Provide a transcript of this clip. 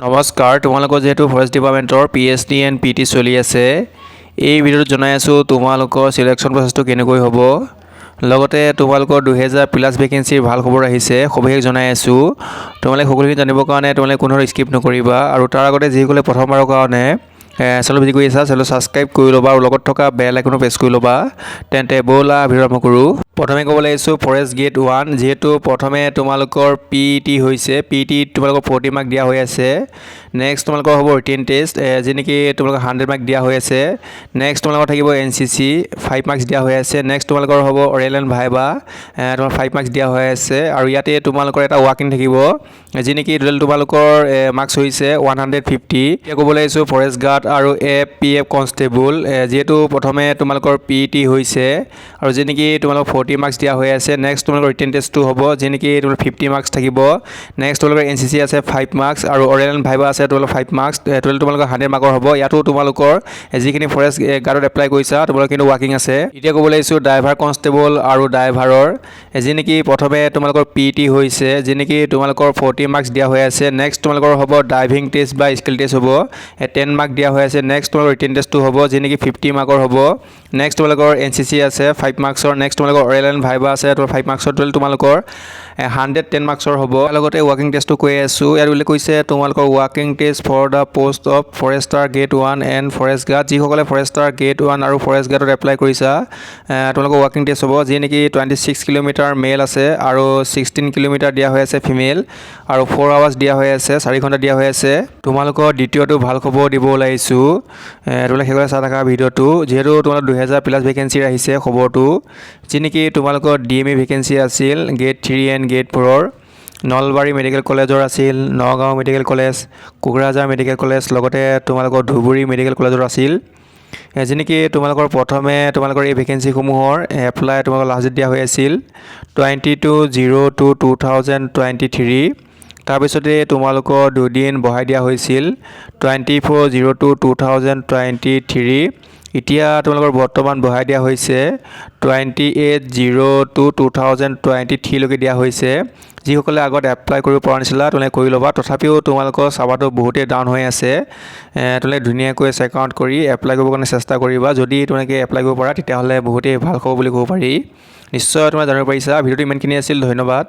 নমস্কাৰ, তোমালোকৰ যেহেতু ফৰেষ্ট ডিপাৰ্টমেণ্টৰ PhD এণ্ড PT চলি আছে, এই ভিডিঅ'ত জনাই আছোঁ তোমালোকৰ চিলেকশ্যন প্ৰচেছটো কেনেকৈ হ'ব। লগতে তোমালোকৰ 2000+ ভেকেঞ্চিৰ ভাল খবৰ আহিছে, সবিশেষ জনাই আছোঁ। তোমালোকে সকলোখিনি জানিবৰ কাৰণে তোমালোকে কোনো স্কিপ নকৰিবা। আৰু তাৰ আগতে যিসকলে প্ৰথমবাৰৰ কাৰণে চেনেল ভিজিট কৰি আছা, চেনেল ছাবস্ক্ৰাইব কৰি ল'বা আৰু লগত থকা বেল আইকনো প্ৰেছ কৰি ল'বা। তেন্তে ব'লা ভিডিঅ' আৰম্ভ কৰোঁ। প্ৰথমে ক'ব লাগিছোঁ ফৰেষ্ট গেট 1, যিহেতু প্ৰথমে তোমালোকৰ PET হৈছে, PET তোমালোকৰ 40 মাৰ্ক দিয়া হৈ আছে। নেক্সট তোমালোকৰ হ'ব ৰিটেন টেষ্ট, যি নেকি তোমালোকৰ 100 মাৰ্ক দিয়া হৈ আছে। নেক্সট তোমালোকৰ থাকিব NCC 5 মাৰ্কছ দিয়া হৈ আছে। নেক্সট তোমালোকৰ হ'ব অৰেল এণ্ড ভাইবা, তোমাৰ 5 মাৰ্কছ দিয়া হৈ আছে। আৰু ইয়াতে তোমালোকৰ এটা ৱাকিং থাকিব, যি নেকি টোটেল তোমালোকৰ মাৰ্কছ হৈছে 150। এতিয়া ক'ব লাগিছোঁ ফৰেষ্ট গাৰ্ড আৰু APF কনষ্টেবল, যিহেতু প্ৰথমে তোমালোকৰ PET হৈছে আৰু যি নেকি তোমালোকৰ 40 মাৰ্কছ দিয়া হৈ আছে। নেক্সট তোমালোকৰ ৰিটেন টেষ্টটো হ'ব, যি নেকি তোমালোকৰ 50 মাৰ্কছ থাকিব। নেক্সট তোমালোকৰ NCC আছে 5 মাৰ্কছ আৰু অৰেল এণ্ড ভাইবা আছে তোমালোকৰ 5 মাৰ্কছ, টোটেল তোমালোকৰ 100 মাৰ্কৰ হ'ব। ইয়াতো তোমালোকৰ যিখিনি ফৰেষ্ট গাৰ্ডত এপ্লাই কৰিছা তোমালোকৰ কিন্তু ৱাকিং আছে। এতিয়া ক'ব লাগিছোঁ ড্ৰাইভাৰ কনষ্টেবল আৰু ড্ৰাইভাৰৰ, যি নেকি প্ৰথমে তোমালোকৰ PET হৈছে, যি নেকি তোমালোকৰ 40 মাৰ্কছ দিয়া হৈ আছে। নেক্সট তোমালোকৰ হ'ব ড্ৰাইভিং টেষ্ট বা স্কিল টেষ্ট হ'ব, 10 মাৰ্ক দিয়া হৈ আছে। নেক্সট তোমালোকৰ ৰিটেন টেষ্টটো হ'ব, যি নেকি 50 মাৰ্কৰ হ'ব। নেক্সট তোমালোকৰ NCC আছে 5 মাৰ্কছৰ। নেক্সট তোমালোকৰ অৰেল এণ্ড ভাইবা আছে 5 মাৰ্কছৰ, টোটেল তোমালোকৰ 110 মাৰ্কছৰ হ'ব। লগতে ৱাকিং টেষ্টটো কৈ আছোঁ, ইয়াত উল্লেখ কৰিছে তোমালোকৰ ৱাকিং test for the post of forester grade 1 and forest guard. যিসকলে ফৰেষ্টাৰ গেট 1 আৰু ফৰেষ্ট গাৰ্ডত এপ্লাই কৰিছা তোমালোকৰ ৱাকিং টেষ্ট হ'ব, যি নেকি 26 কিলোমিটাৰ মেল আছে আৰু 16 কিলোমিটাৰ দিয়া হৈ আছে ফিমেল, আৰু 4 আৱাৰ্ছ দিয়া হৈ আছে, 4 ঘণ্টা দিয়া হৈ আছে। তোমালোকৰ দ্বিতীয়টো ভাল খবৰ দিব ওলাইছোঁ, তোমালোকে সেইকাৰণে চাই থাকা ভিডিঅ'টো। যিহেতু তোমালোকৰ 2000+ ভেকেঞ্চিৰ আহিছে খবৰটো, যি নেকি তোমালোকৰ DME ভেকেঞ্চি আছিল গেট 3 এণ্ড গেট 4ৰ। নলবাৰী মেডিকেল কলেজৰ আছিল, Nagaon medical college, Kokrajhar medical college, লগতে তোমালোকৰ ধুবুৰী মেডিকেল কলেজৰ আছিল। যি নেকি তোমালোকৰ প্ৰথমে তোমালোকৰ এই ভেকেঞ্চিসমূহৰ এপ্লাই তোমালোকৰ লাষ্ট ডেট দিয়া হৈ আছিল 22/02/2023। তাৰপিছতে তোমালোকৰ দুদিন বঢ়াই দিয়া হৈছিল 24/02/2023। এতিয়া তোমালোকৰ বৰ্তমান বঢ়াই দিয়া হৈছে 28/02/2023 লৈকে দিয়া হৈছে। যিসকলে আগত এপ্লাই কৰিব পৰা নাছিলা তোমালোকে কৰি ল'বা। তথাপিও তোমালোকৰ চাবাটো বহুতেই ডাউন হৈ আছে, তোমালোকে ধুনীয়াকৈ চেক আউট কৰি এপ্লাই কৰিবৰ কাৰণে চেষ্টা কৰিবা। যদি তোমালোকে এপ্লাই কৰিব পাৰা তেতিয়াহ'লে বহুতেই ভাল হ'ব বুলি ক'ব পাৰি। নিশ্চয় তোমালোকে জানিব পাৰিছা। ভিডিঅ'টো ইমানখিনি আছিল, ধন্যবাদ।